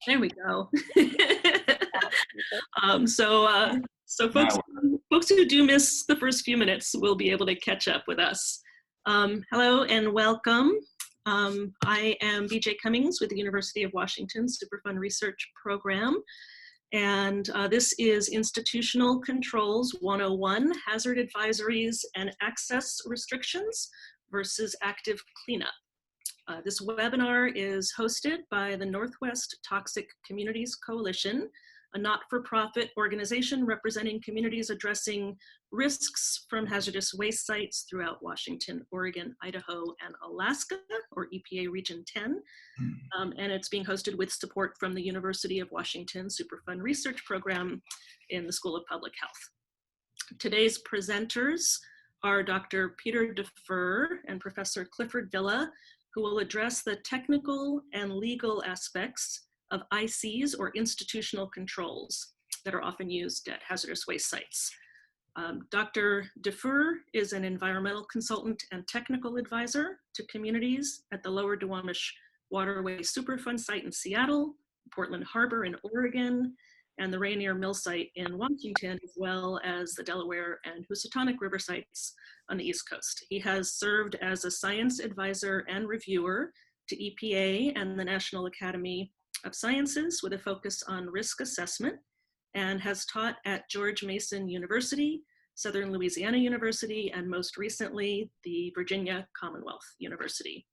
There we go. So folks who do miss the first few minutes will be able to catch up with us. Hello and welcome. I am BJ Cummings with the University of Washington Superfund Research Program. And this is Institutional Controls 101, Hazard Advisories and Access Restrictions versus Active Cleanup. This webinar is hosted by the Northwest Toxic Communities Coalition, a not-for-profit organization representing communities addressing risks from hazardous waste sites throughout Washington, Oregon, Idaho, and Alaska, or EPA Region 10. And it's being hosted with support from the University of Washington Superfund Research Program in the School of Public Health. Today's presenters are Dr. Peter deFur and Professor Clifford Villa, who will address the technical and legal aspects of ICs, or institutional controls, that are often used at hazardous waste sites. Dr. deFur is an environmental consultant and technical advisor to communities at the Lower Duwamish Waterway Superfund site in Seattle, Portland Harbor in Oregon, and the Rainier Mill site in Washington, as well as the Delaware and Housatonic River sites on the East Coast. He has served as a science advisor and reviewer to EPA and the National Academy of Sciences with a focus on risk assessment, and has taught at George Mason University, Southern Louisiana University, and most recently, the Virginia Commonwealth University.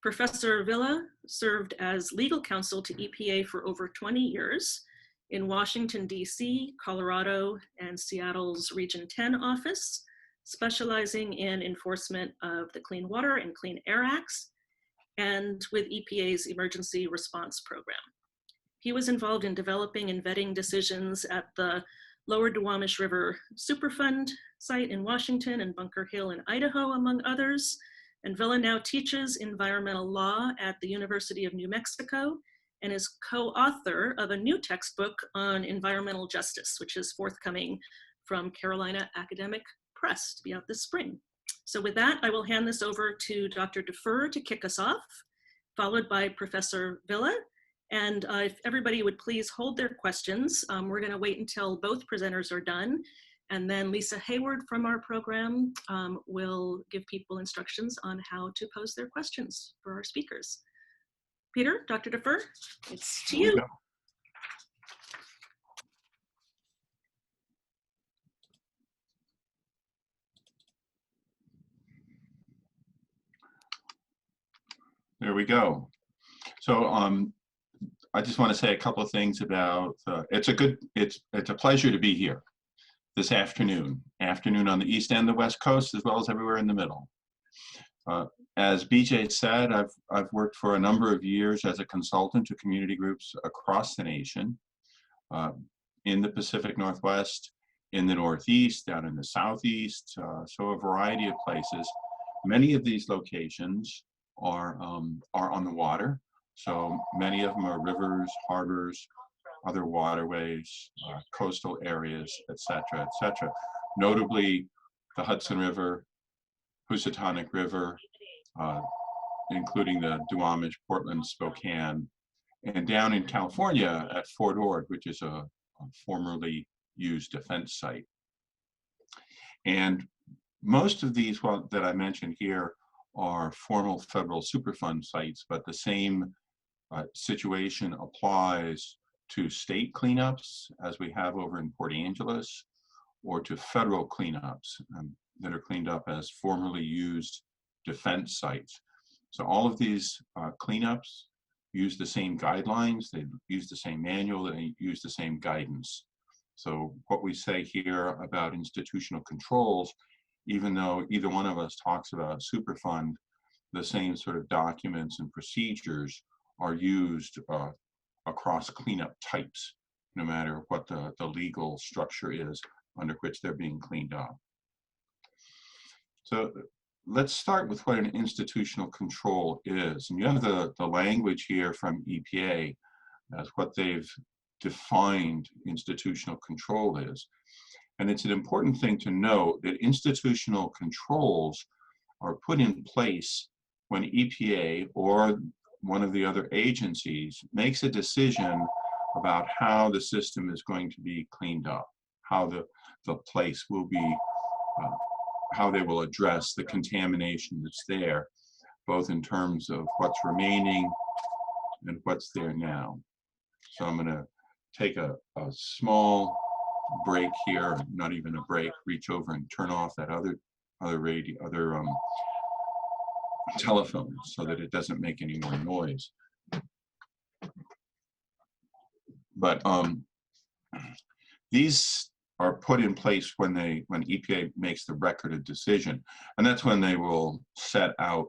Professor Villa served as legal counsel to EPA for over 20 years in Washington, DC, Colorado, and Seattle's Region 10 office, specializing in enforcement of the Clean Water and Clean Air Acts, and with EPA's Emergency Response Program. He was involved in developing and vetting decisions at the Lower Duwamish River Superfund site in Washington and Bunker Hill in Idaho, among others. And Villa now teaches environmental law at the University of New Mexico and is co-author of a new textbook on environmental justice, which is forthcoming from Carolina Academic Press to be out this spring. So with that, I will hand this over to Dr. deFur to kick us off, followed by Professor Villa. And if everybody would please hold their questions, we're gonna wait until both presenters are done. And then Lisa Hayward from our program will give people instructions on how to pose their questions for our speakers. Peter, Dr. deFur, it's to you. There we go. So I just want to say a couple of things about, it's a pleasure to be here this afternoon on the East and the West Coast, as well as everywhere in the middle. As BJ said, I've worked for a number of years as a consultant to community groups across the nation, in the Pacific Northwest, in the Northeast, down in the Southeast, so a variety of places. Many of these locations are on the water, so many of them are rivers, harbors, other waterways, coastal areas, etc., etc. Notably, the Hudson River, Housatonic River, including the Duwamish, Portland, Spokane, and down in California at Fort Ord, which is a formerly used defense site. And most of these that I mentioned here are formal federal Superfund sites, but the same situation applies to state cleanups, as we have over in Port Angeles, or to federal cleanups that are cleaned up as formerly used defense sites. So all of these cleanups use the same guidelines, they use the same manual, they use the same guidance. So what we say here about institutional controls, even though either one of us talks about Superfund, the same sort of documents and procedures are used across cleanup types, no matter what the legal structure is under which they're being cleaned up. So let's start with what an institutional control is. And you have the language here from EPA as what they've defined institutional control is. And it's an important thing to note that institutional controls are put in place when EPA or one of the other agencies makes a decision about how the system is going to be cleaned up, how the place will be, how they will address the contamination that's there, both in terms of what's remaining and what's there now. So I'm going to take a small break here, not even a break, reach over and turn off that other telephone so that it doesn't make any more noise. But these are put in place when EPA makes the record of decision, and that's when they will set out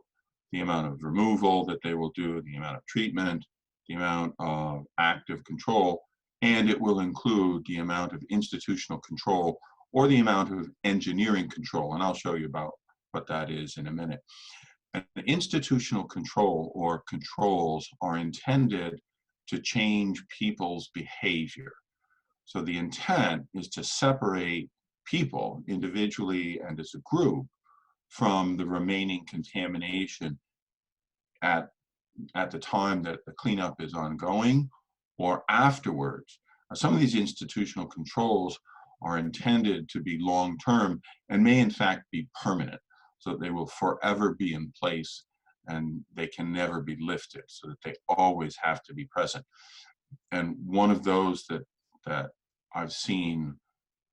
the amount of removal that they will do, the amount of treatment, the amount of active control, and it will include the amount of institutional control or the amount of engineering control, and I'll show you about what that is in a minute. And the institutional control or controls are intended to change people's behavior. So the intent is to separate people individually and as a group from the remaining contamination at the time that the cleanup is ongoing or afterwards. Now, some of these institutional controls are intended to be long-term and may in fact be permanent, so that they will forever be in place and they can never be lifted, so that they always have to be present. And one of those that I've seen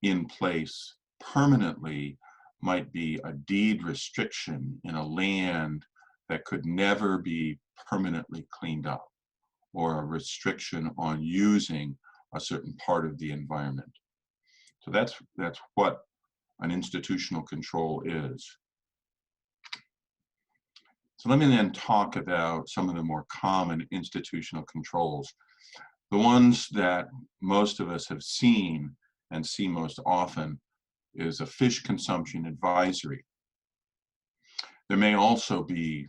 in place permanently might be a deed restriction in a land that could never be permanently cleaned up, or a restriction on using a certain part of the environment. So that's what an institutional control is. So let me then talk about some of the more common institutional controls. The ones that most of us have seen and see most often is a fish consumption advisory. There may also be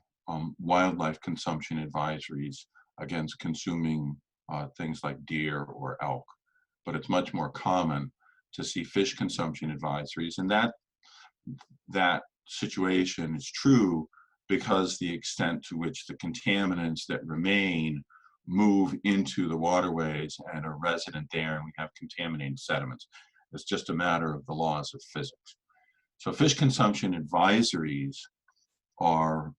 wildlife consumption advisories against consuming things like deer or elk, but it's much more common to see fish consumption advisories, and that situation is true because the extent to which the contaminants that remain move into the waterways and are resident there, and we have contaminated sediments. It's just a matter of the laws of physics. So fish consumption advisories are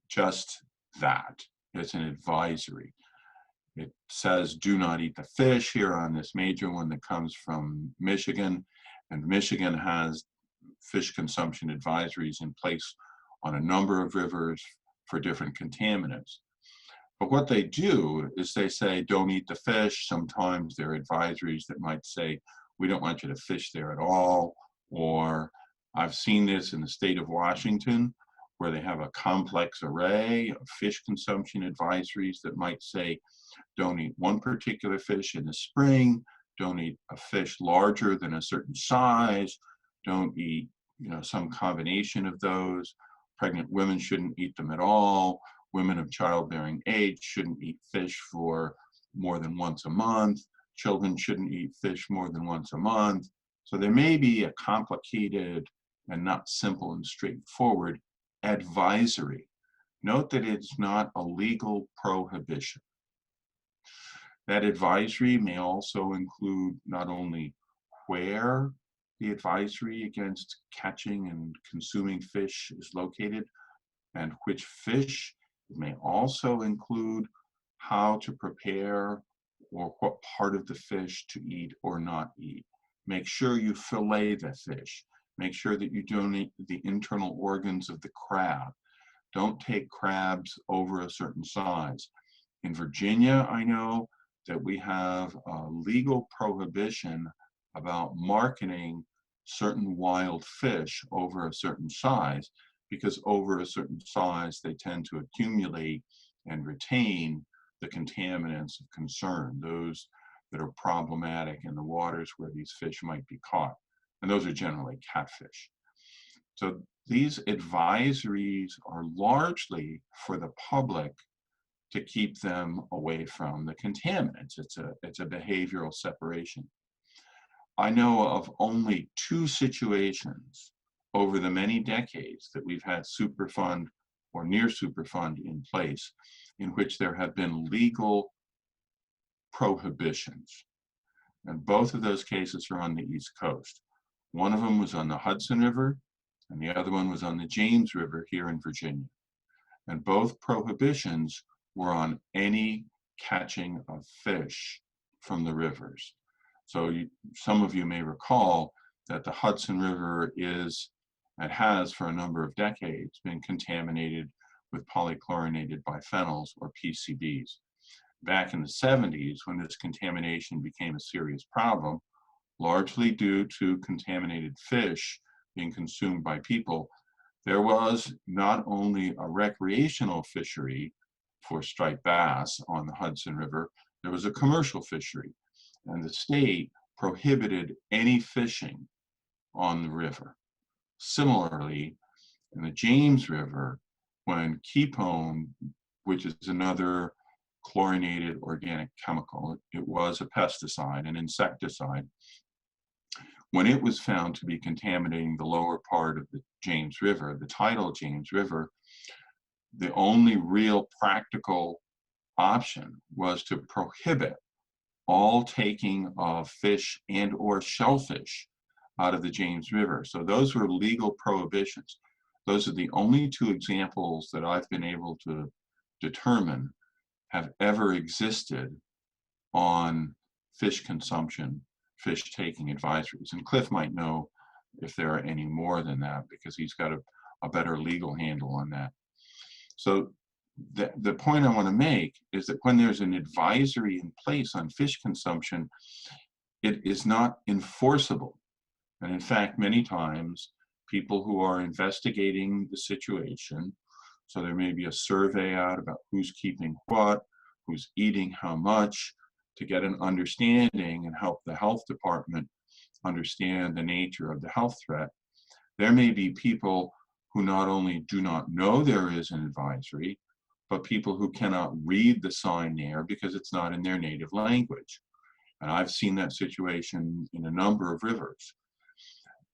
just that. It's an advisory. It says, do not eat the fish here on this major one that comes from Michigan, and Michigan has fish consumption advisories in place on a number of rivers for different contaminants. But what they do is they say, don't eat the fish. Sometimes there are advisories that might say, we don't want you to fish there at all. Or I've seen this in the state of Washington, where they have a complex array of fish consumption advisories that might say, don't eat one particular fish in the spring, don't eat a fish larger than a certain size, don't eat, some combination of those. Pregnant women shouldn't eat them at all. Women of childbearing age shouldn't eat fish for more than once a month. Children shouldn't eat fish more than once a month. So there may be a complicated and not simple and straightforward advisory. Note that it's not a legal prohibition. That advisory may also include not only where the advisory against catching and consuming fish is located and which fish. It may also include how to prepare or what part of the fish to eat or not eat. Make sure you fillet the fish. Make sure that you don't eat the internal organs of the crab. Don't take crabs over a certain size. In Virginia, I know that we have a legal prohibition about marketing certain wild fish over a certain size, because over a certain size, they tend to accumulate and retain the contaminants of concern, those that are problematic in the waters where these fish might be caught. And those are generally catfish. So these advisories are largely for the public to keep them away from the contaminants. It's a behavioral separation. I know of only 2 situations over the many decades that we've had Superfund or near Superfund in place in which there have been legal prohibitions. And both of those cases are on the East Coast. One of them was on the Hudson River, and the other one was on the James River here in Virginia. And both prohibitions were on any catching of fish from the rivers. So some of you may recall that the Hudson River is, and has for a number of decades, been contaminated with polychlorinated biphenyls, or PCBs. Back in the 70s, when this contamination became a serious problem, largely due to contaminated fish being consumed by people, there was not only a recreational fishery for striped bass on the Hudson River, there was a commercial fishery, and the state prohibited any fishing on the river. Similarly, in the James River, when ketone, which is another chlorinated organic chemical, it was a pesticide, an insecticide, when it was found to be contaminating the lower part of the James River, the tidal James River, the only real practical option was to prohibit all taking of fish and or shellfish out of the James River. So those were legal prohibitions. Those are the only two examples that I've been able to determine have ever existed on fish consumption, fish taking advisories. And Cliff might know if there are any more than that, because he's got a better legal handle on that. So the point I want to make is that when there's an advisory in place on fish consumption, it is not enforceable. And in fact, many times, people who are investigating the situation, so there may be a survey out about who's keeping what, who's eating how much, to get an understanding and help the health department understand the nature of the health threat. There may be people who not only do not know there is an advisory, but people who cannot read the sign there because it's not in their native language. And I've seen that situation in a number of rivers.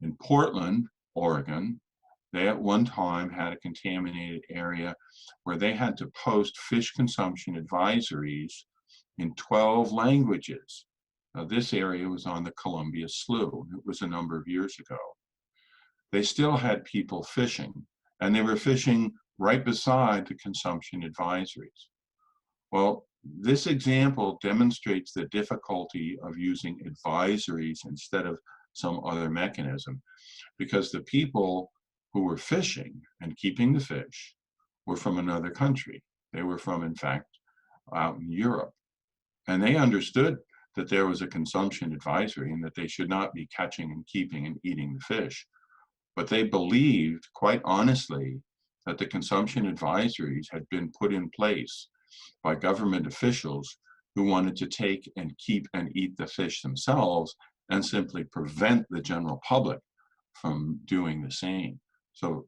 In Portland, Oregon, they at one time had a contaminated area where they had to post fish consumption advisories in 12 languages. Now, this area was on the Columbia Slough. It was a number of years ago. They still had people fishing, and they were fishing right beside the consumption advisories. Well, this example demonstrates the difficulty of using advisories instead of some other mechanism, because the people who were fishing and keeping the fish were from another country. They were from, in fact, out in Europe. And they understood that there was a consumption advisory and that they should not be catching and keeping and eating the fish. But they believed, quite honestly, that the consumption advisories had been put in place by government officials who wanted to take and keep and eat the fish themselves and simply prevent the general public from doing the same. So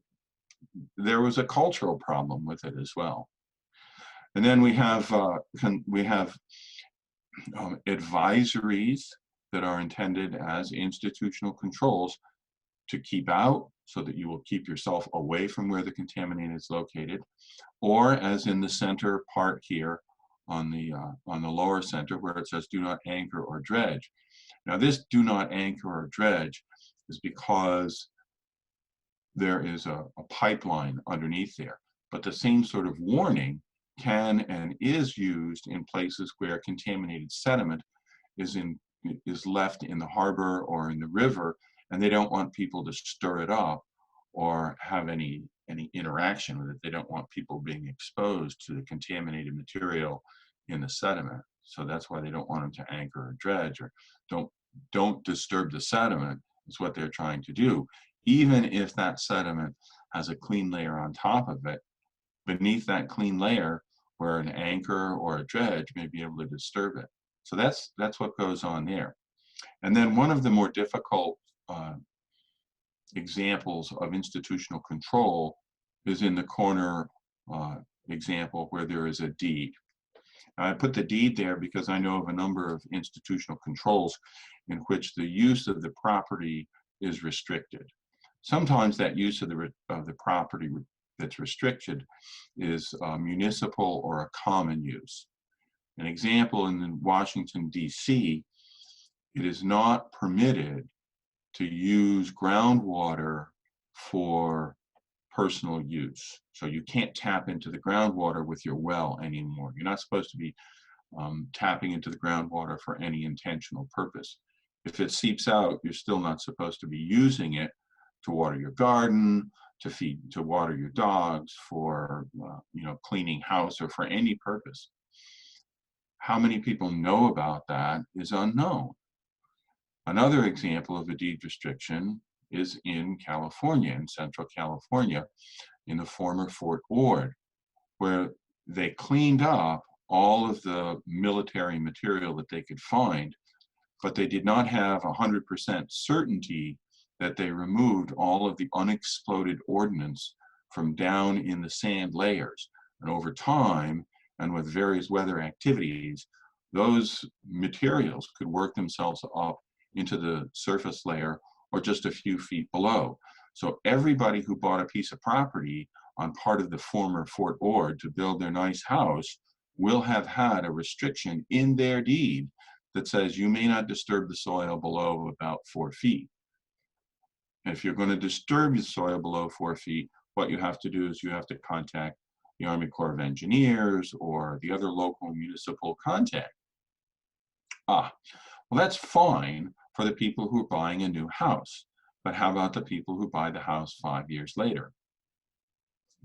there was a cultural problem with it as well. And then we have advisories that are intended as institutional controls to keep out, so that you will keep yourself away from where the contaminant is located, or as in the center part here on the lower center where it says do not anchor or dredge. Now this do not anchor or dredge is because there is a pipeline underneath there, but the same sort of warning can and is used in places where contaminated sediment is left in the harbor or in the river, and they don't want people to stir it up or have any interaction with it. They don't want people being exposed to the contaminated material in the sediment. So that's why they don't want them to anchor or dredge, or don't disturb the sediment is what they're trying to do. Even if that sediment has a clean layer on top of it, beneath that clean layer where an anchor or a dredge may be able to disturb it. So that's what goes on there. And then one of the more difficult examples of institutional control is in the corner example where there is a deed. Now, I put the deed there because I know of a number of institutional controls in which the use of the property is restricted. Sometimes that use of the property that's restricted is municipal or a common use. An example, in Washington, D.C., it is not permitted to use groundwater for personal use. So you can't tap into the groundwater with your well anymore. You're not supposed to be tapping into the groundwater for any intentional purpose. If it seeps out, you're still not supposed to be using it to water your garden, to water your dogs, for cleaning house, or for any purpose. How many people know about that is unknown. Another example of a deed restriction is in California, in Central California, in the former Fort Ord, where they cleaned up all of the military material that they could find, but they did not have 100% certainty that they removed all of the unexploded ordnance from down in the sand layers. And over time, and with various weather activities, those materials could work themselves up into the surface layer or just a few feet below. So everybody who bought a piece of property on part of the former Fort Ord to build their nice house will have had a restriction in their deed that says you may not disturb the soil below about 4 feet. And if you're going to disturb the soil below 4 feet, what you have to do is you have to contact the Army Corps of Engineers or the other local municipal contact. Well, that's fine for the people who are buying a new house. But how about the people who buy the house 5 years later?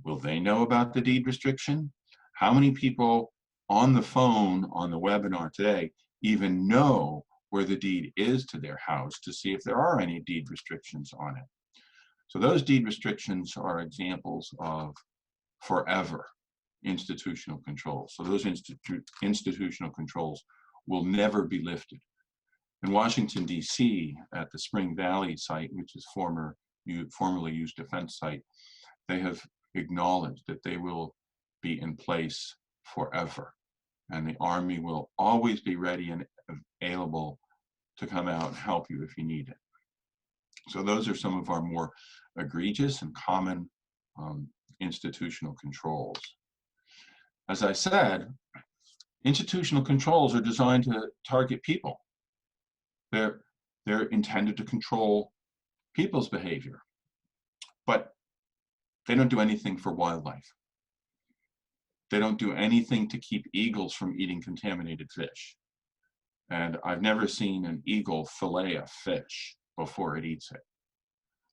Will they know about the deed restriction? How many people on the phone, on the webinar today, even know where the deed is to their house to see if there are any deed restrictions on it? So those deed restrictions are examples of forever institutional controls. So those institutional controls will never be lifted. In Washington, D.C., at the Spring Valley site, which is formerly used defense site, they have acknowledged that they will be in place forever. And the Army will always be ready and available to come out and help you if you need it. So those are some of our more egregious and common institutional controls. As I said, institutional controls are designed to target people. They're intended to control people's behavior, but they don't do anything for wildlife. They don't do anything to keep eagles from eating contaminated fish. And I've never seen an eagle fillet a fish before it eats it.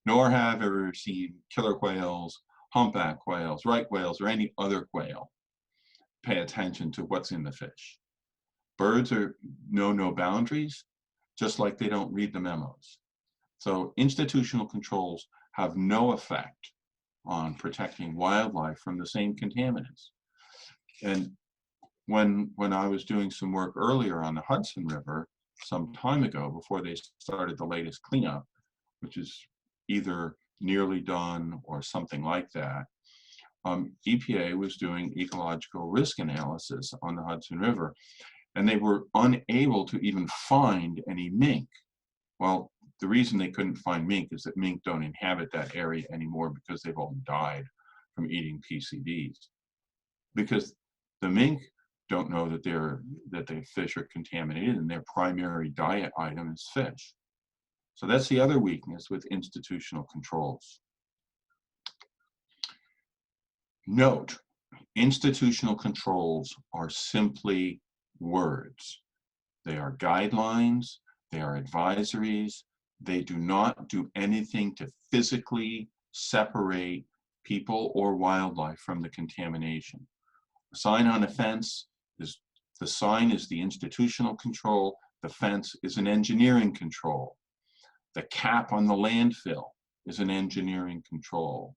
Nor have I ever seen killer quails, humpback quails, right quails, or any other quail pay attention to what's in the fish. Birds know no boundaries, just like they don't read the memos. So institutional controls have no effect on protecting wildlife from the same contaminants. And when I was doing some work earlier on the Hudson River some time ago, before they started the latest cleanup, which is either nearly done or something like that, EPA was doing ecological risk analysis on the Hudson River, and they were unable to even find any mink. Well, the reason they couldn't find mink is that mink don't inhabit that area anymore because they've all died from eating PCBs. Because the mink don't know that the fish are contaminated and their primary diet item is fish. So that's the other weakness with institutional controls. Note, institutional controls are simply words. They are guidelines, they are advisories. They do not do anything to physically separate people or wildlife from the contamination. A sign on a fence is, the sign is the institutional control, the fence is an engineering control. The cap on the landfill is an engineering control.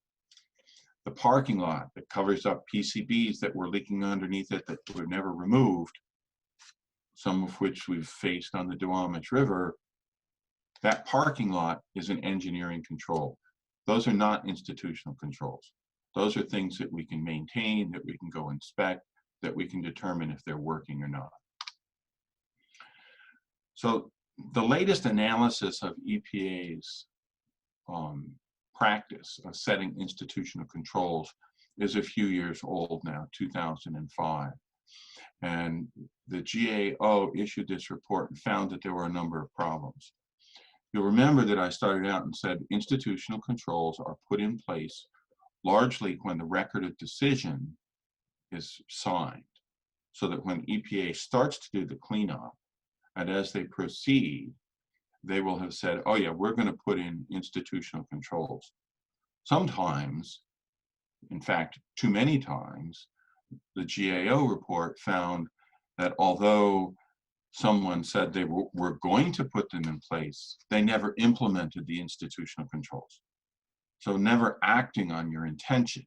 The parking lot that covers up PCBs that were leaking underneath it that were never removed, some of which we've faced on the Duwamish River, that parking lot is an engineering control. Those are not institutional controls. Those are things that we can maintain, that we can go inspect, that we can determine if they're working or not. So the latest analysis of EPA's practice of setting institutional controls is a few years old now, 2005. And the GAO issued this report and found that there were a number of problems. You'll remember that I started out and said institutional controls are put in place largely when the record of decision is signed, so that when EPA starts to do the cleanup, and as they proceed, they will have said, oh yeah, we're going to put in institutional controls. Sometimes, in fact, too many times, the GAO report found that although someone said they were going to put them in place, they never implemented the institutional controls. So never acting on your intention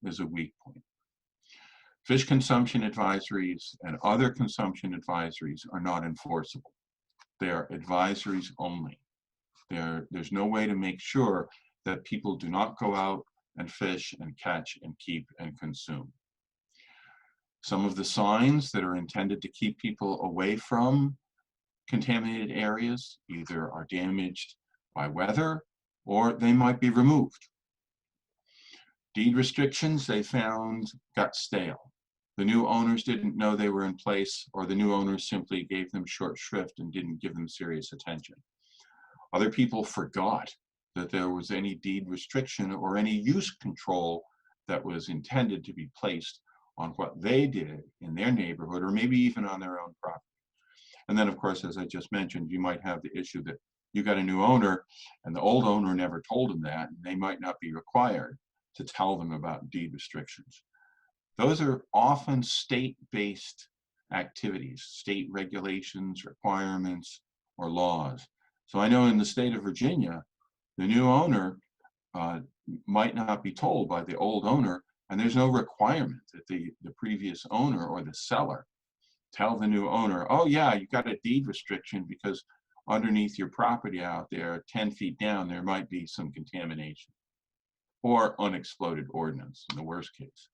is a weak point. Fish consumption advisories and other consumption advisories are not enforceable. They are advisories only. There's no way to make sure that people do not go out and fish and catch and keep and consume. Some of the signs that are intended to keep people away from contaminated areas either are damaged by weather or they might be removed. Deed restrictions, they found, got stale. The new owners didn't know they were in place, or the new owners simply gave them short shrift and didn't give them serious attention. Other people forgot that there was any deed restriction or any use control that was intended to be placed on what they did in their neighborhood, or maybe even on their own property. And then, of course, as I just mentioned, you might have the issue that you got a new owner and the old owner never told them that, and they might not be required to tell them about deed restrictions. Those are often state-based activities, state regulations, requirements, or laws. So I know in the state of Virginia, the new owner might not be told by the old owner, and there's no requirement that the previous owner or the seller tell the new owner, oh yeah, you got a deed restriction because underneath your property out there, 10 feet down, there might be some contamination or unexploded ordnance in the worst case.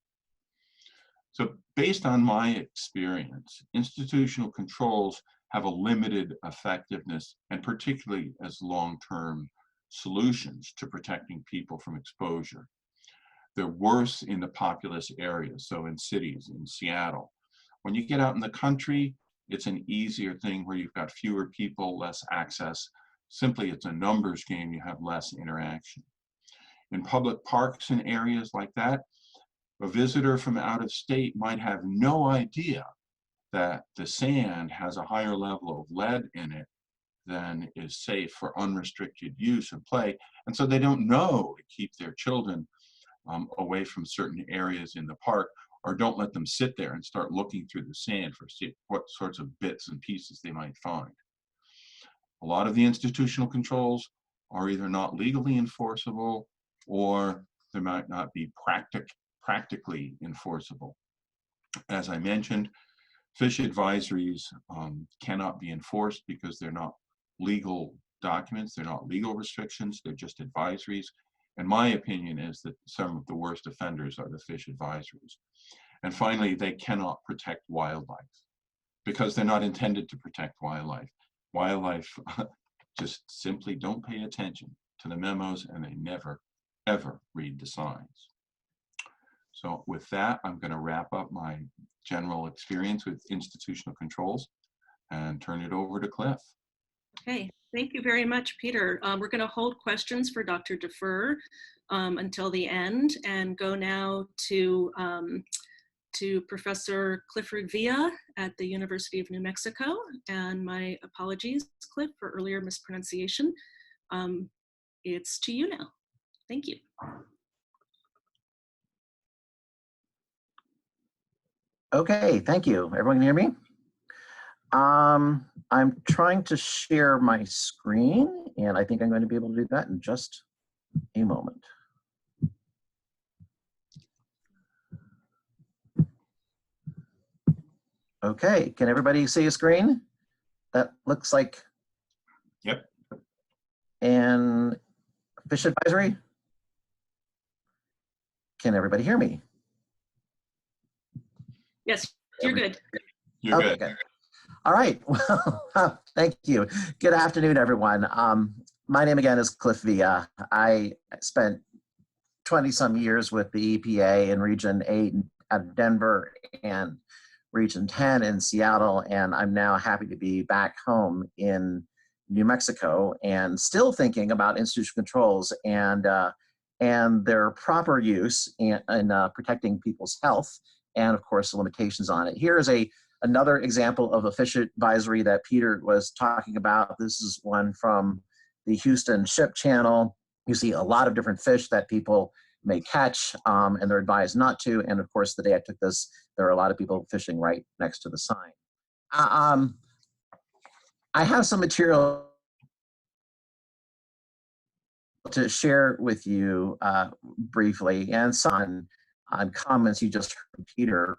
So based on my experience, institutional controls have a limited effectiveness, and particularly as long-term solutions to protecting people from exposure. They're worse in the populous areas, so in cities, in Seattle. When you get out in the country, it's an easier thing where you've got fewer people, less access. Simply, it's a numbers game, you have less interaction. In public parks and areas like that, a visitor from out of state might have no idea that the sand has a higher level of lead in it than is safe for unrestricted use and play. And so they don't know to keep their children away from certain areas in the park, or don't let them sit there and start looking through the sand for what sorts of bits and pieces they might find. A lot of the institutional controls are either not legally enforceable or they might not be practically enforceable. As I mentioned, fish advisories cannot be enforced because they're not legal documents, they're not legal restrictions, they're just advisories. And my opinion is that some of the worst offenders are the fish advisories. And finally, they cannot protect wildlife because they're not intended to protect wildlife. Wildlife just simply don't pay attention to the memos, and they never, ever read the signs. So with that, I'm going to wrap up my general experience with institutional controls and turn it over to Cliff. Okay, thank you very much, Peter. We're going to hold questions for Dr. deFur until the end, and go now to Professor Clifford Villa at the University of New Mexico. And my apologies, Cliff, for earlier mispronunciation. It's to you now. Thank you. Okay, thank you. Everyone can hear me? I'm trying to share my screen, and I think I'm going to be able to do that in just a moment. Okay, can everybody see a screen? That looks like. Yep. And fish advisory? Can everybody hear me? Yes, you're good. You're okay, good. All right, well, thank you. Good afternoon, everyone. My name again is Cliff Villa. I spent 20-some years with the EPA in Region 8 at Denver and Region 10 in Seattle, and I'm now happy to be back home in New Mexico and still thinking about institutional controls and their proper use in protecting people's health, and of course the limitations on it. Here is another example of a fish advisory that Peter was talking about. This is one from the Houston Ship Channel. You see a lot of different fish that people may catch, and they're advised not to. And of course, the day I took this, there are a lot of people fishing right next to the sign. I have some material to share with you briefly, and some on comments you just heard from Peter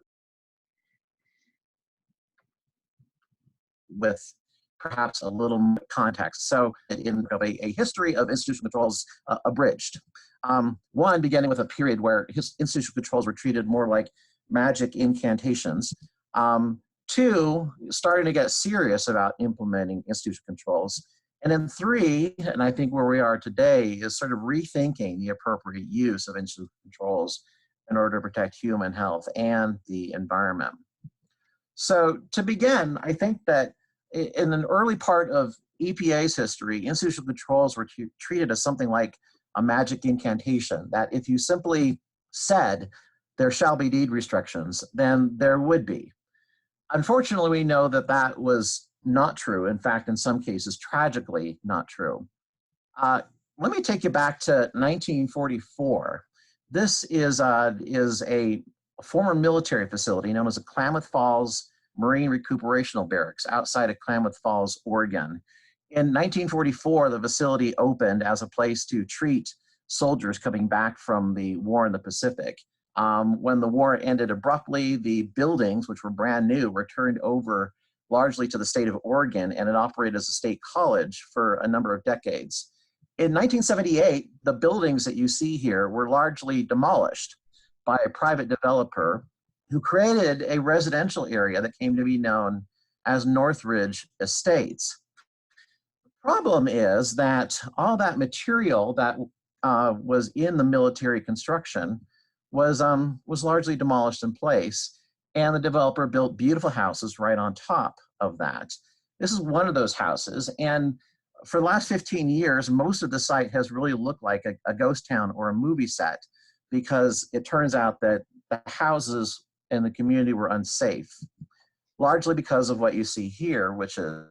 with perhaps a little more context. So in a history of institutional controls abridged. One, beginning with a period where institutional controls were treated more like magic incantations. Two, starting to get serious about implementing institutional controls. And then three, and I think where we are today, is sort of rethinking the appropriate use of institutional controls in order to protect human health and the environment. So to begin, I think that in an early part of EPA's history, institutional controls were treated as something like a magic incantation, that if you simply said there shall be deed restrictions, then there would be. Unfortunately, we know that that was not true. In fact, in some cases, tragically not true. Let me take you back to 1944. This is a former military facility known as the Klamath Falls Marine Recuperational Barracks outside of Klamath Falls, Oregon. In 1944, the facility opened as a place to treat soldiers coming back from the war in the Pacific. When the war ended abruptly, the buildings, which were brand new, were turned over largely to the state of Oregon, and it operated as a state college for a number of decades. In 1978, the buildings that you see here were largely demolished by a private developer who created a residential area that came to be known as Northridge Estates. The problem is that all that material that was in the military construction was largely demolished in place, and the developer built beautiful houses right on top of that. This is one of those houses, and for the last 15 years, most of the site has really looked like a ghost town or a movie set, because it turns out that the houses in the community were unsafe, largely because of what you see here, which is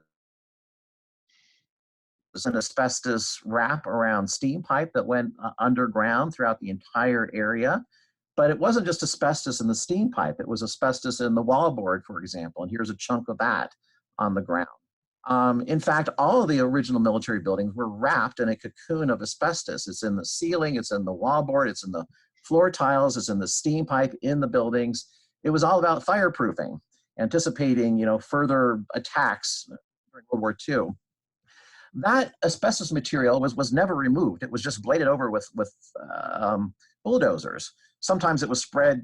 an asbestos wrap around steam pipe that went underground throughout the entire area. But it wasn't just asbestos in the steam pipe, it was asbestos in the wallboard, for example, and here's a chunk of that on the ground. In fact, all of the original military buildings were wrapped in a cocoon of asbestos. It's in the ceiling, it's in the wallboard, it's in the floor tiles, it's in the steam pipe in the buildings. It was all about fireproofing, anticipating, further attacks during World War II. That asbestos material was never removed. It was just bladed over with bulldozers. Sometimes it was spread,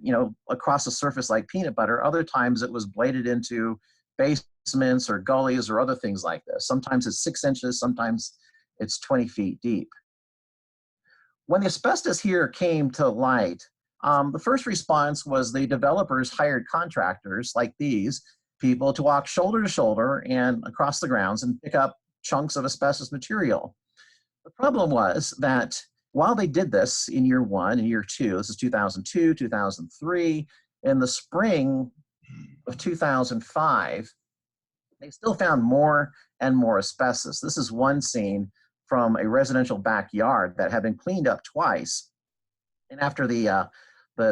across the surface like peanut butter. Other times it was bladed into basements or gullies or other things like this. Sometimes it's 6 inches, sometimes it's 20 feet deep. When the asbestos here came to light, the first response was the developers hired contractors like these people to walk shoulder to shoulder and across the grounds and pick up chunks of asbestos material. The problem was that while they did this in year 1 and year 2, this is 2002, 2003, in the spring of 2005, they still found more and more asbestos. This is one scene from a residential backyard that had been cleaned up twice. And after the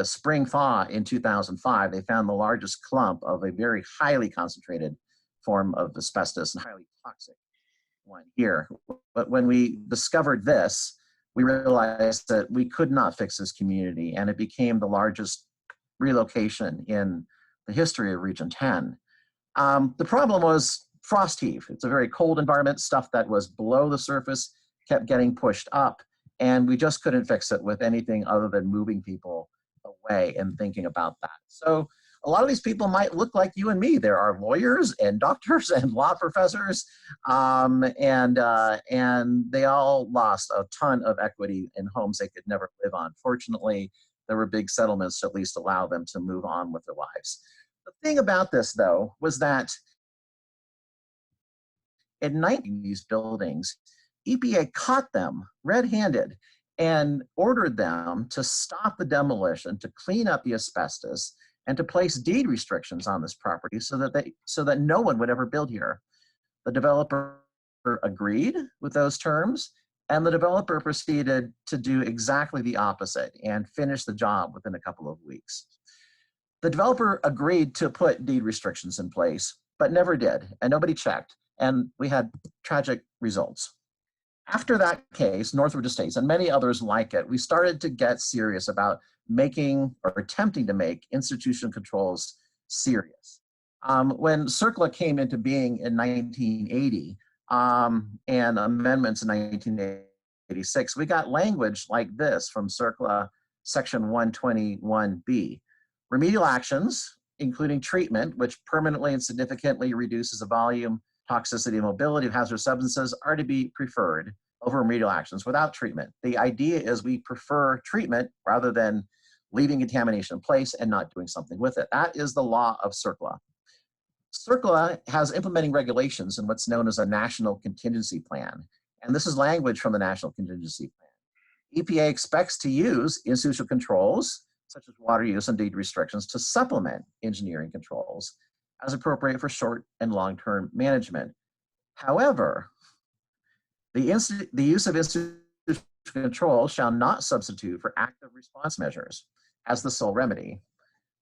spring thaw in 2005, they found the largest clump of a very highly concentrated form of asbestos and highly toxic one here. But when we discovered this, we realized that we could not fix this community, and it became the largest relocation in the history of Region 10. The problem was frost heave. It's a very cold environment. Stuff that was below the surface kept getting pushed up, and we just couldn't fix it with anything other than moving people away and thinking about that. So a lot of these people might look like you and me. There are lawyers and doctors and law professors, and they all lost a ton of equity in homes they could never live on. Fortunately, there were big settlements to at least allow them to move on with their lives. The thing about this, though, was that in 19 these buildings, EPA caught them red-handed and ordered them to stop the demolition, to clean up the asbestos, and to place deed restrictions on this property so that no one would ever build here. The developer agreed with those terms, and the developer proceeded to do exactly the opposite and finish the job within a couple of weeks. The developer agreed to put deed restrictions in place, but never did, and nobody checked, and we had tragic results. After that case, Northwood Estates and many others like it, we started to get serious about making or attempting to make institutional controls serious. When CERCLA came into being in 1980 and amendments in 1986, we got language like this from CERCLA section 121B. Remedial actions, including treatment, which permanently and significantly reduces the volume, toxicity, and mobility of hazardous substances, are to be preferred over remedial actions without treatment. The idea is we prefer treatment rather than leaving contamination in place and not doing something with it. That is the law of CERCLA. CERCLA has implementing regulations in what's known as a National Contingency Plan. And this is language from the National Contingency Plan. EPA expects to use institutional controls, such as water use and deed restrictions, to supplement engineering controls as appropriate for short and long-term management. However, the use of institutional control shall not substitute for active response measures as the sole remedy,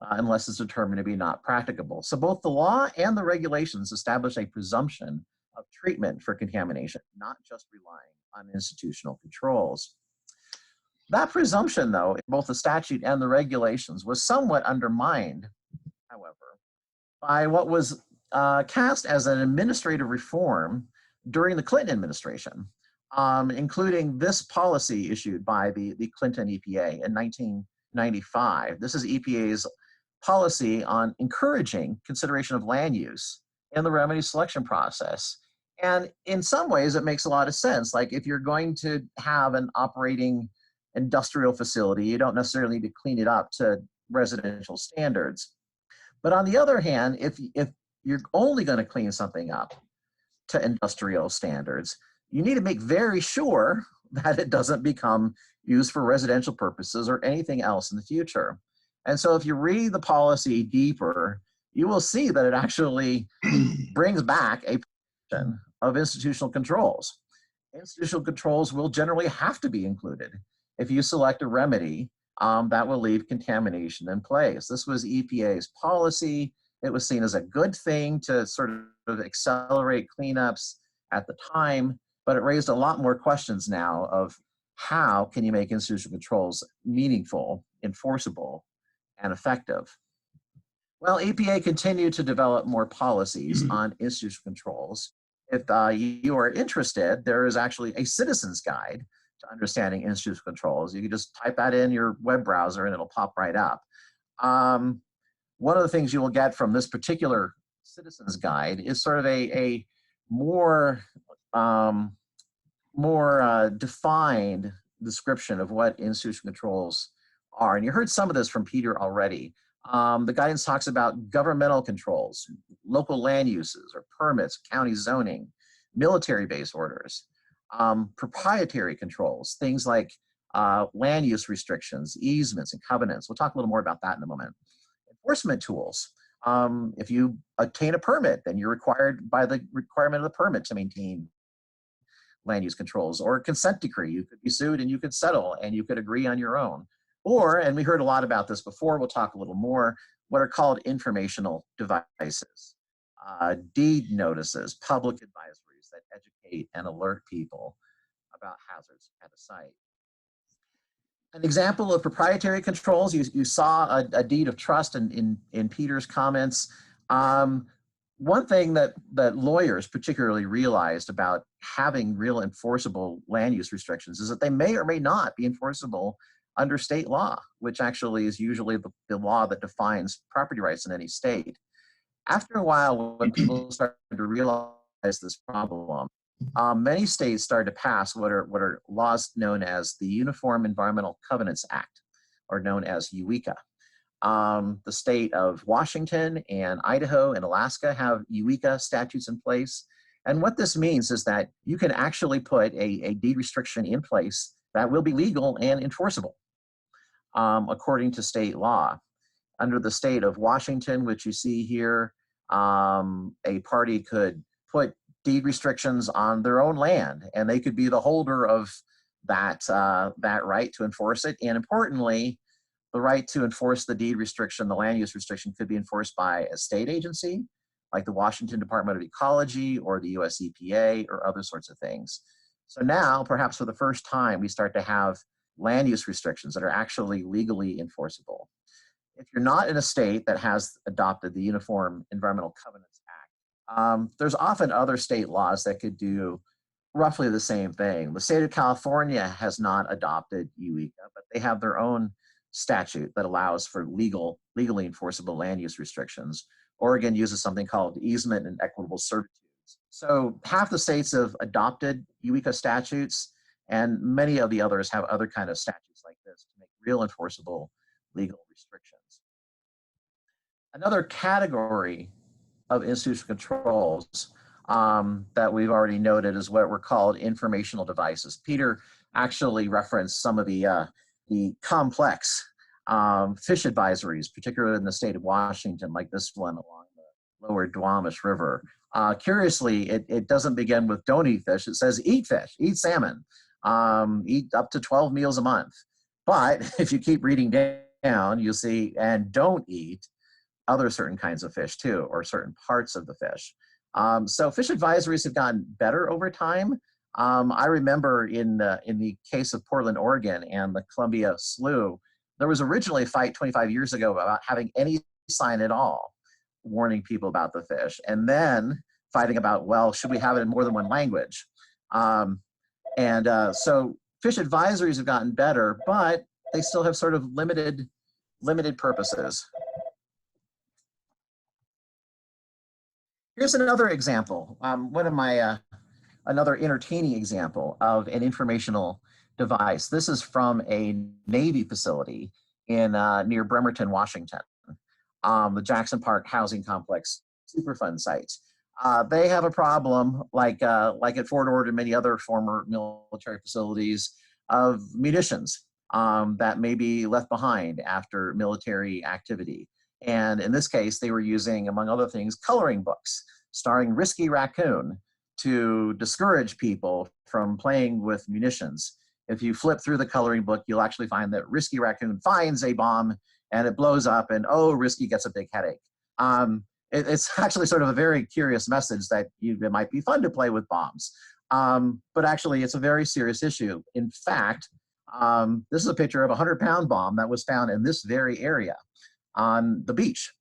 unless it's determined to be not practicable. So both the law and the regulations establish a presumption of treatment for contamination, not just relying on institutional controls. That presumption, though, in both the statute and the regulations, was somewhat undermined, however, by what was cast as an administrative reform during the Clinton administration, including this policy issued by the Clinton EPA in 1995. This is EPA's policy on encouraging consideration of land use in the remedy selection process. And in some ways, it makes a lot of sense. Like if you're going to have an operating industrial facility, you don't necessarily need to clean it up to residential standards. But on the other hand, if you're only going to clean something up to industrial standards, you need to make very sure that it doesn't become used for residential purposes or anything else in the future. And so if you read the policy deeper, you will see that it actually brings back a position of institutional controls. Institutional controls will generally have to be included if you select a remedy that will leave contamination in place. This was EPA's policy. It was seen as a good thing to sort of accelerate cleanups at the time, but it raised a lot more questions now of how can you make institutional controls meaningful, enforceable, and effective. Well, EPA continued to develop more policies on institutional controls. If you are interested, there is actually a citizen's guide to understanding institutional controls. You can just type that in your web browser and it'll pop right up. One of the things you will get from this particular citizen's guide is sort of a more defined description of what institutional controls are. And you heard some of this from Peter already. The guidance talks about governmental controls, local land uses or permits, county zoning, military-based orders, proprietary controls, things like land use restrictions, easements, and covenants. We'll talk a little more about that in a moment. Enforcement tools. If you obtain a permit, then you're required by the requirement of the permit to maintain land use controls, or a consent decree. You could be sued and you could settle and you could agree on your own. Or, and we heard a lot about this before, we'll talk a little more, what are called informational devices, deed notices, public advisories that educate and alert people about hazards at a site. An example of proprietary controls, you saw a deed of trust in Peter's comments. One thing that lawyers particularly realized about having real enforceable land use restrictions is that they may or may not be enforceable under state law, which actually is usually the law that defines property rights in any state. After a while, when people started to realize this problem, many states started to pass what are laws known as the Uniform Environmental Covenants Act, or known as UECA. The state of Washington and Idaho and Alaska have UECA statutes in place. And what this means is that you can actually put a deed restriction in place that will be legal and enforceable according to state law. Under the state of Washington, which you see here, a party could put deed restrictions on their own land, and they could be the holder of that right to enforce it. And importantly, the right to enforce the deed restriction, the land use restriction, could be enforced by a state agency, like the Washington Department of Ecology or the US EPA or other sorts of things. So now, perhaps for the first time, we start to have land use restrictions that are actually legally enforceable. If you're not in a state that has adopted the Uniform Environmental Covenants Act, there's often other state laws that could do roughly the same thing. The state of California has not adopted UECA, but they have their own statute that allows for legally enforceable land use restrictions. Oregon uses something called easement and equitable servitudes. So half the states have adopted UECA statutes, and many of the others have other kind of statutes like this to make real enforceable legal restrictions. Another category of institutional controls that we've already noted is what were called informational devices. Peter actually referenced some of the complex fish advisories, particularly in the state of Washington, like this one along the lower Duwamish River. Curiously, it doesn't begin with don't eat fish. It says eat fish, eat salmon, eat up to 12 meals a month. But if you keep reading down, you'll see, and don't eat other certain kinds of fish too, or certain parts of the fish. So fish advisories have gotten better over time. I remember in the case of Portland, Oregon and the Columbia Slough, there was originally a fight 25 years ago about having any sign at all warning people about the fish, and then fighting about, well, should we have it in more than one language? So fish advisories have gotten better, but they still have sort of limited purposes. Here's another example, another entertaining example of an informational device. This is from a Navy facility in near Bremerton, Washington, the Jackson Park Housing Complex Superfund site. They have a problem, like at Fort Ord and many other former military facilities, of munitions that may be left behind after military activity. And in this case, they were using, among other things, coloring books starring Risky Raccoon to discourage people from playing with munitions. If you flip through the coloring book, you'll actually find that Risky Raccoon finds a bomb and it blows up, and oh, Risky gets a big headache. It's actually sort of a very curious message that it might be fun to play with bombs. But actually, it's a very serious issue. In fact, this is a picture of a 100-pound bomb that was found in this very area on the beach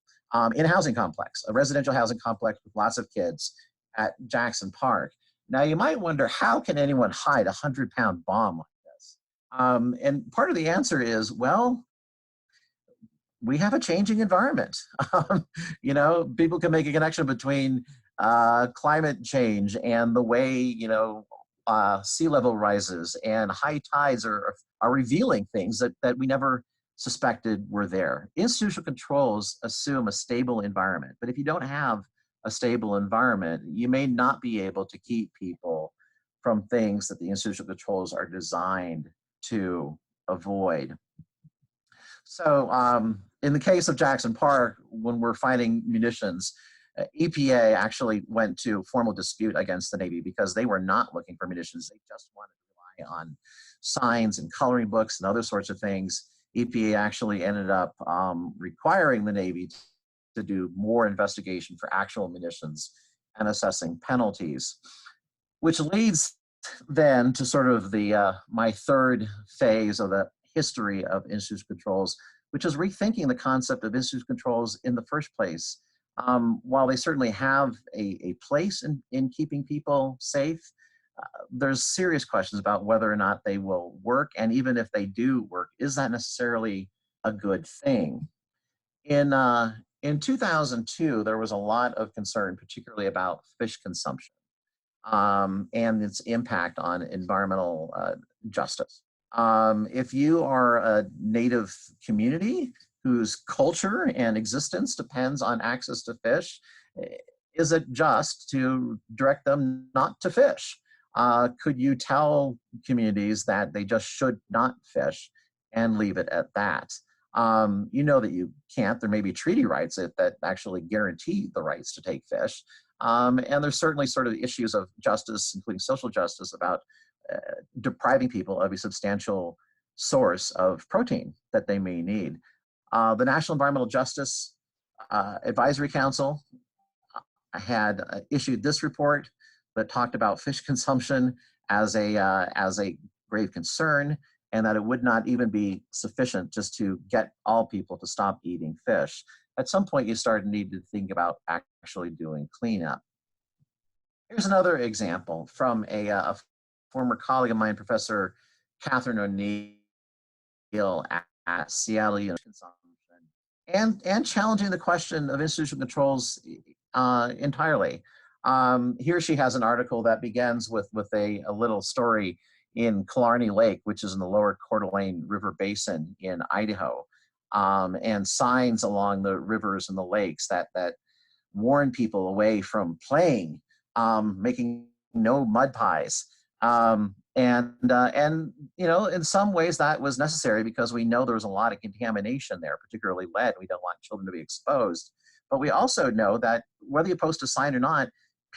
in a housing complex, a residential housing complex with lots of kids at Jackson Park. Now, you might wonder, how can anyone hide a 100-pound bomb like this? And part of the answer is, well, we have a changing environment. People can make a connection between climate change and the way, sea level rises and high tides are revealing things that we never suspected were there. Institutional controls assume a stable environment, but if you don't have a stable environment, you may not be able to keep people from things that the institutional controls are designed to avoid. So in the case of Jackson Park, when we're finding munitions, EPA actually went to formal dispute against the Navy because they were not looking for munitions. They just wanted to rely on signs and coloring books and other sorts of things. EPA actually ended up requiring the Navy to do more investigation for actual munitions and assessing penalties, which leads then to sort of my third phase of the history of institutional controls, which is rethinking the concept of institutional controls in the first place. While they certainly have a place in keeping people safe, there's serious questions about whether or not they will work, and even if they do work, is that necessarily a good thing? In 2002, there was a lot of concern, particularly about fish consumption and its impact on environmental justice. If you are a native community whose culture and existence depends on access to fish, is it just to direct them not to fish? Could you tell communities that they just should not fish and leave it at that? You know that you can't. There may be treaty rights that actually guarantee the rights to take fish. And there's certainly sort of issues of justice, including social justice, about depriving people of a substantial source of protein that they may need. The National Environmental Justice Advisory Council had issued this report that talked about fish consumption as a grave concern, and that it would not even be sufficient just to get all people to stop eating fish. At some point, you start to need to think about actually doing cleanup. Here's another example from a former colleague of mine, Professor Catherine O'Neill at Seattle University, and challenging the question of institutional controls entirely. Here she has an article that begins with a little story in Killarney Lake, which is in the lower Coeur d'Alene River Basin in Idaho, and signs along the rivers and the lakes that warn people away from playing, making no mud pies. And you know, in some ways that was necessary because we know there was a lot of contamination there, particularly lead. We don't want children to be exposed. But we also know that whether you post a sign or not,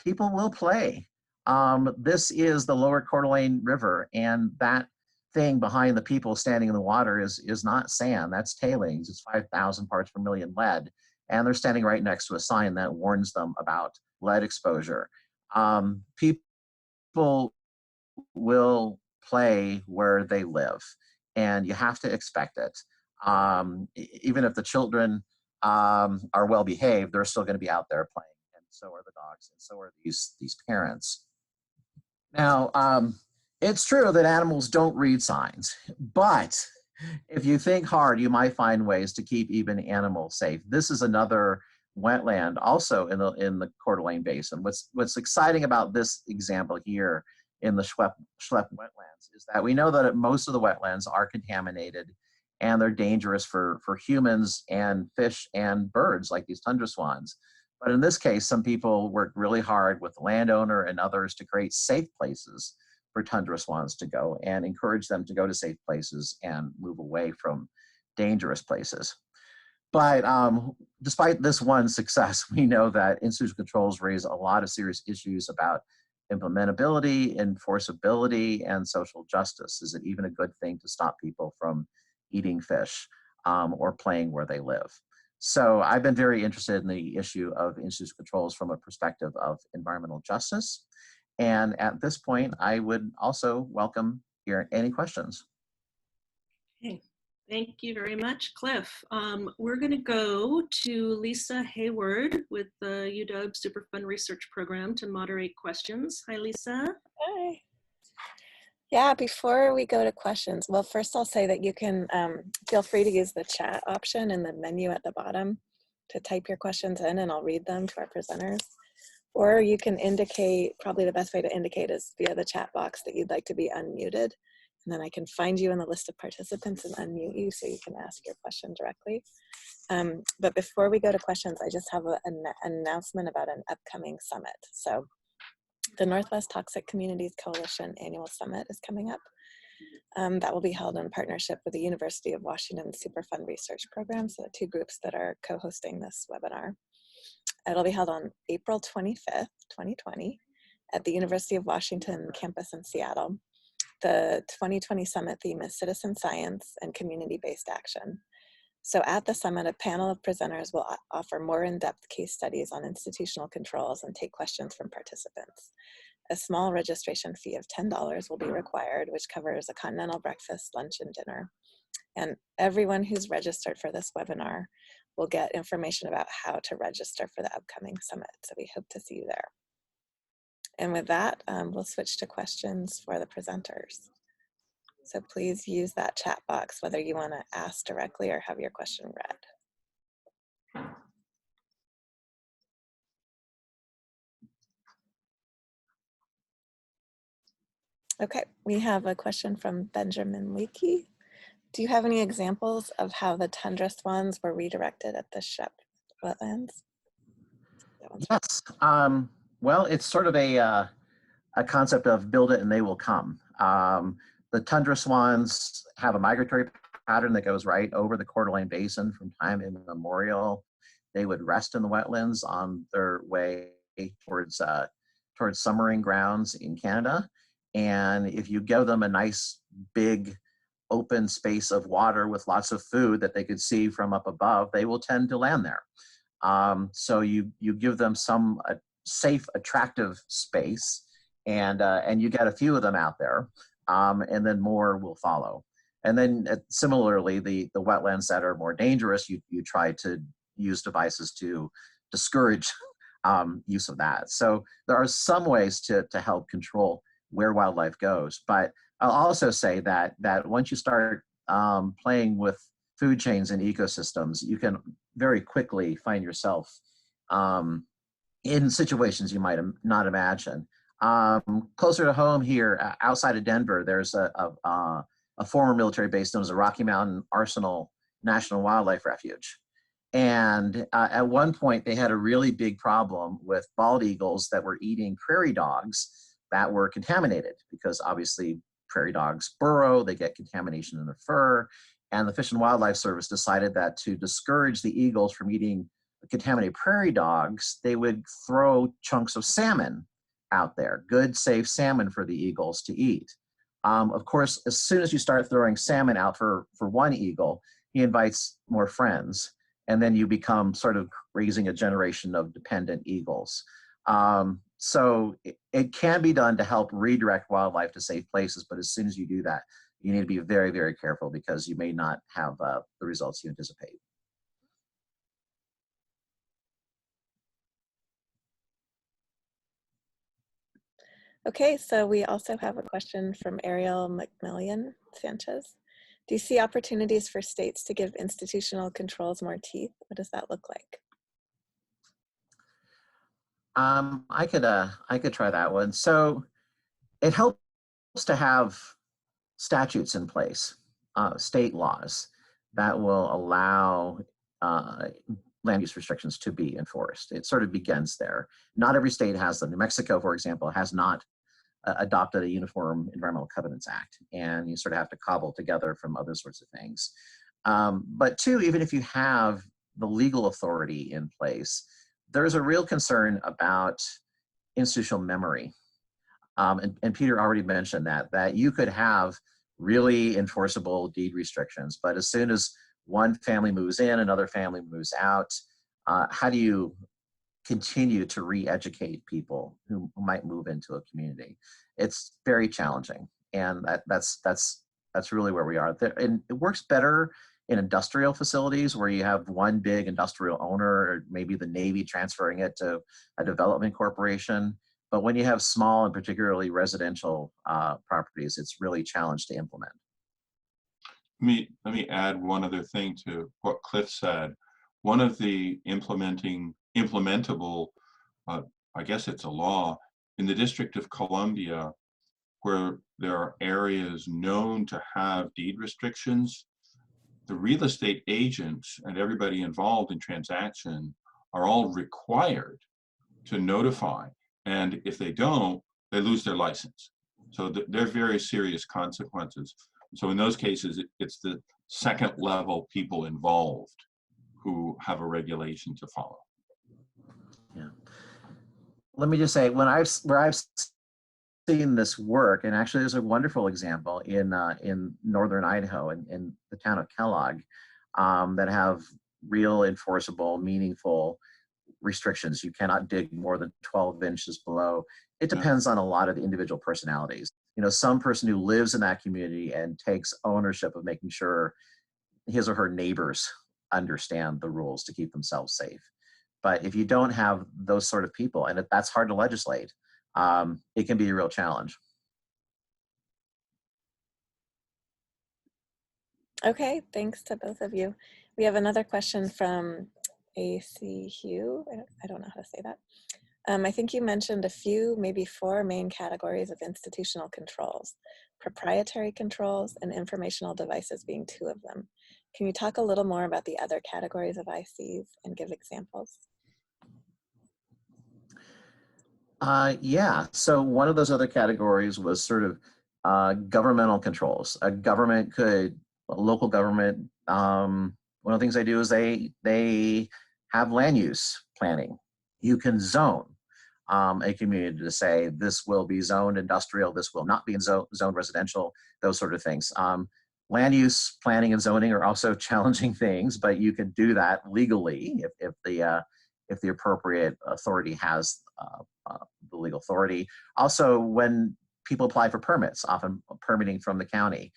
people will play. This is the lower Coeur d'Alene River, and that thing behind the people standing in the water is not sand, that's tailings. It's 5,000 parts per million lead. And they're standing right next to a sign that warns them about lead exposure. People will play where they live, and you have to expect it. Even if the children are well behaved, they're still going to be out there playing, and so are the dogs, and so are these parents. Now, it's true that animals don't read signs, but if you think hard, you might find ways to keep even animals safe. This is another wetland, also in the Coeur d'Alene Basin. What's exciting about this example here in the Schlepp wetlands is that we know that most of the wetlands are contaminated, and they're dangerous for humans and fish and birds like these tundra swans. But in this case, some people worked really hard with the landowner and others to create safe places for tundra swans to go and encourage them to go to safe places and move away from dangerous places. But despite this one success, we know that institutional controls raise a lot of serious issues about implementability, enforceability, and social justice. Is it even a good thing to stop people from eating fish or playing where they live? So I've been very interested in the issue of institutional controls from a perspective of environmental justice. And at this point, I would also welcome any questions. Okay, thank you very much, Cliff. We're going to go to Lisa Hayward with the UW Superfund Research Program to moderate questions. Hi, Lisa. Hi. Yeah, before we go to questions, well, first I'll say that you can feel free to use the chat option in the menu at the bottom to type your questions in, and I'll read them to our presenters. Or you can indicate, probably the best way to indicate is via the chat box that you'd like to be unmuted. And then I can find you in the list of participants and unmute you so you can ask your question directly. But before we go to questions, I just have an announcement about an upcoming summit. So the Northwest Toxic Communities Coalition Annual Summit is coming up. That will be held in partnership with the University of Washington Superfund Research Program, so the two groups that are co-hosting this webinar. It'll be held on April 25th, 2020 at the University of Washington campus in Seattle. The 2020 summit theme is citizen science and community-based action. So at the summit, a panel of presenters will offer more in-depth case studies on institutional controls and take questions from participants. A small registration fee of $10 will be required, which covers a continental breakfast, lunch, and dinner. And everyone who's registered for this webinar will get information about how to register for the upcoming summit. So we hope to see you there. And with that, we'll switch to questions for the presenters. So please use that chat box, whether you want to ask directly or have your question read. Okay, we have a question from Benjamin Leakey. Do you have any examples of how the tundra swans were redirected at the Shep wetlands? Yes. Well, it's sort of a concept of build it and they will come. The tundra swans have a migratory pattern that goes right over the Coeur d'Alene Basin from time immemorial. They would rest in the wetlands on their way towards summering grounds in Canada. And if you give them a nice big open space of water with lots of food that they could see from up above, they will tend to land there. So you give them some safe, attractive space, and you get a few of them out there, and then more will follow. And then similarly, the wetlands that are more dangerous, you try to use devices to discourage use of that. So there are some ways to help control where wildlife goes. But I'll also say that once you start playing with food chains and ecosystems, you can very quickly find yourself in situations you might not imagine. Closer to home here, outside of Denver, there's a former military base known as the Rocky Mountain Arsenal National Wildlife Refuge. And at one point, they had a really big problem with bald eagles that were eating prairie dogs that were contaminated, because obviously prairie dogs burrow, they get contamination in the fur. And the Fish and Wildlife Service decided that to discourage the eagles from eating contaminated prairie dogs, they would throw chunks of salmon out there, good, safe salmon for the eagles to eat. Of course, as soon as you start throwing salmon out for one eagle, he invites more friends. And then you become sort of raising a generation of dependent eagles. So it can be done to help redirect wildlife to safe places, but as soon as you do that, you need to be very, very careful, because you may not have the results you anticipate. Okay, so we also have a question from Ariel McMillian Sanchez. Do you see opportunities for states to give institutional controls more teeth? What does that look like? I could try that one. So it helps to have statutes in place, state laws that will allow land use restrictions to be enforced. It sort of begins there. Not every state has them. New Mexico, for example, has not adopted a Uniform Environmental Covenants Act, and you sort of have to cobble together from other sorts of things. But two, even if you have the legal authority in place, there's a real concern about institutional memory. And Peter already mentioned that you could have really enforceable deed restrictions, but as soon as one family moves in, another family moves out, how do you continue to re-educate people who might move into a community? It's very challenging, and that's really where we are. And it works better in industrial facilities where you have one big industrial owner, or maybe the Navy transferring it to a development corporation. But when you have small and particularly residential properties, it's really challenged to implement. Let me add one other thing to what Cliff said. One of the implementable, I guess it's a law, in the District of Columbia, where there are areas known to have deed restrictions, the real estate agents and everybody involved in transaction are all required to notify. And if they don't, they lose their license. So there are very serious consequences. So in those cases, it's the second level people involved who have a regulation to follow. Yeah. Let me just say, where I've seen this work, and actually there's a wonderful example in northern Idaho, in the town of Kellogg, that have real enforceable, meaningful restrictions. You cannot dig more than 12 inches below. It depends on a lot of the individual personalities. You know, some person who lives in that community and takes ownership of making sure his or her neighbors understand the rules to keep themselves safe. But if you don't have those sort of people, and that's hard to legislate, it can be a real challenge. Okay, thanks to both of you. We have another question from AC Hugh. I don't know how to say that. I think you mentioned a few, maybe 4 main categories of institutional controls, proprietary controls and informational devices being 2 of them. Can you talk a little more about the other categories of ICs and give examples? Yeah, so one of those other categories was sort of governmental controls. A local government, one of the things they do is they have land use planning. You can zone a community to say this will be zoned industrial, this will not be zoned residential, those sort of things. Land use planning and zoning are also challenging things, but you can do that legally if the appropriate authority has the legal authority. Also, when people apply for permits, often permitting from the county,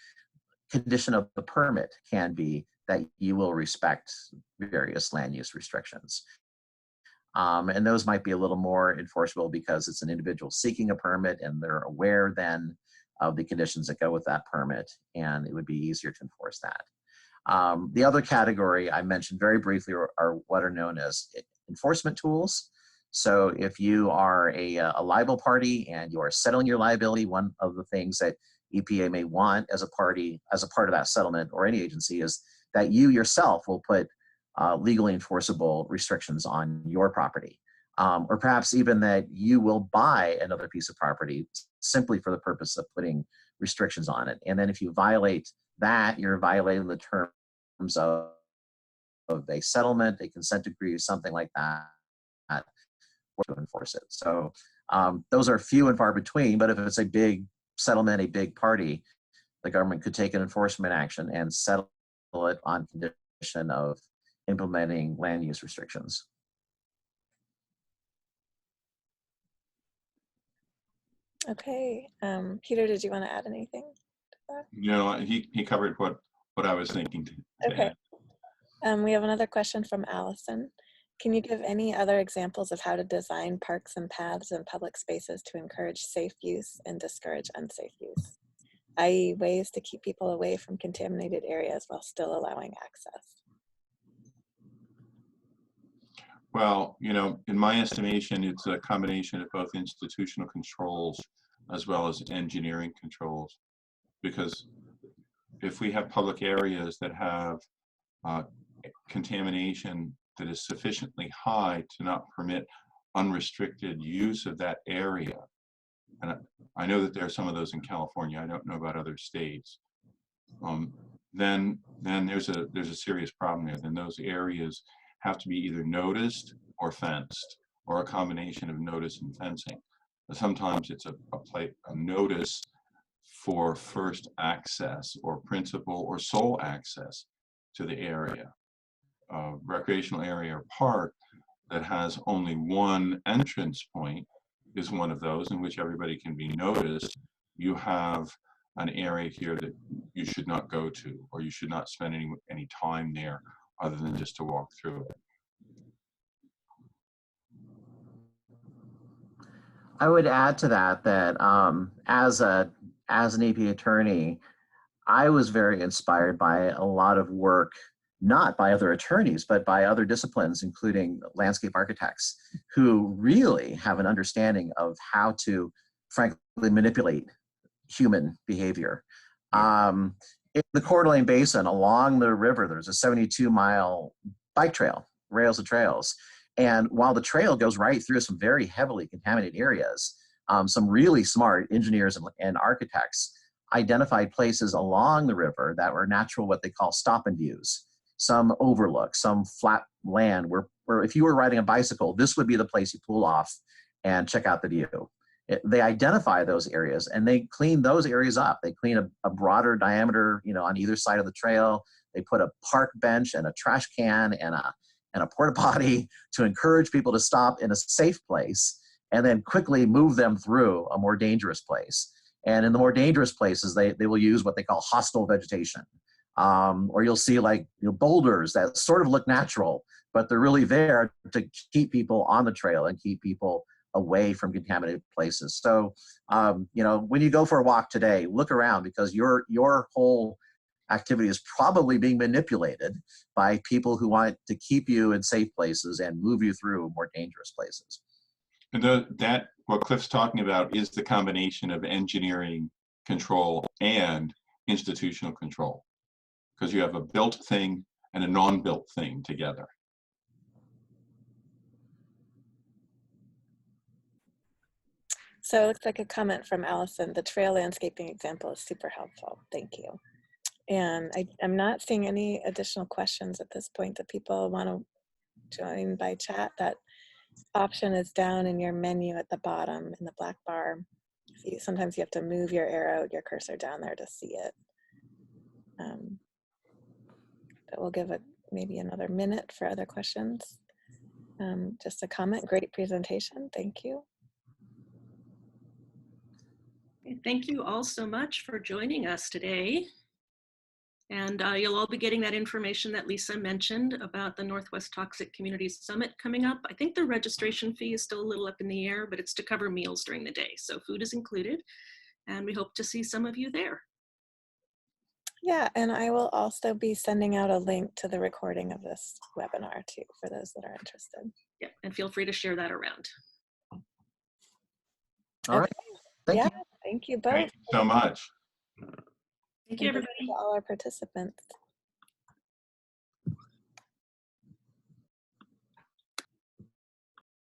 condition of the permit can be that you will respect various land use restrictions. And those might be a little more enforceable because it's an individual seeking a permit and they're aware then of the conditions that go with that permit, and it would be easier to enforce that. The other category I mentioned very briefly are what are known as enforcement tools. So if you are a liable party and you are settling your liability, one of the things that EPA may want as a part of that settlement, or any agency, is that you yourself will put legally enforceable restrictions on your property. Or perhaps even that you will buy another piece of property simply for the purpose of putting restrictions on it. And then if you violate that, you're violating the terms of a settlement, a consent decree, something like that, or to enforce it. So those are few and far between, but if it's a big settlement, a big party, the government could take an enforcement action and settle it on condition of implementing land use restrictions. Okay, Peter, did you want to add anything to that? No, he covered what I was thinking to Okay. add. We have another question from Allison. Can you give any other examples of how to design parks and paths and public spaces to encourage safe use and discourage unsafe use, i.e. ways to keep people away from contaminated areas while still allowing access? Well, in my estimation, it's a combination of both institutional controls as well as engineering controls. Because if we have public areas that have contamination that is sufficiently high to not permit unrestricted use of that area, and I know that there are some of those in California, I don't know about other states, then there's a serious problem there. Then those areas have to be either noticed or fenced, or a combination of notice and fencing. Sometimes it's a notice for first access or principal or sole access to the area. Recreational area or park that has only one entrance point is one of those in which everybody can be noticed. You have an area here that you should not go to, or you should not spend any time there other than just to walk through it. I would add to that as an EPA attorney, I was very inspired by a lot of work, not by other attorneys, but by other disciplines, including landscape architects, who really have an understanding of how to, frankly, manipulate human behavior. In the Coeur d'Alene Basin, along the river, there's a 72-mile bike trail, rails to trails. And while the trail goes right through some very heavily contaminated areas, some really smart engineers and architects identified places along the river that were natural, what they call stop and views, some overlook, some flat land where if you were riding a bicycle, this would be the place you pull off and check out the view. They identify those areas and they clean those areas up. They clean a broader diameter, on either side of the trail. They put a park bench and a trash can and a porta potty to encourage people to stop in a safe place and then quickly move them through a more dangerous place. And in the more dangerous places, they will use what they call hostile vegetation. Or you'll see boulders that sort of look natural, but they're really there to keep people on the trail and keep people away from contaminated places. So, you know, when you go for a walk today, look around, because your whole activity is probably being manipulated by people who want to keep you in safe places and move you through more dangerous places. And that what Cliff's talking about is the combination of engineering control and institutional control, because you have a built thing and a non-built thing together. So it looks like a comment from Allison. The trail landscaping example is super helpful. Thank you. And I'm not seeing any additional questions at this point that people want to join by chat. That option is down in your menu at the bottom in the black bar. Sometimes you have to move your arrow, your cursor down there to see it. But we'll give it maybe another minute for other questions. Just a comment, great presentation, thank you. Thank you all so much for joining us today. And you'll all be getting that information that Lisa mentioned about the Northwest Toxic Communities Summit coming up. I think the registration fee is still a little up in the air, but it's to cover meals during the day. So food is included, and we hope to see some of you there. Yeah, and I will also be sending out a link to the recording of this webinar too, for those that are interested. Yeah, and feel free to share that around. All right, thank you. Thank you both. Thank you so much. Thank you, everybody. To all our participants.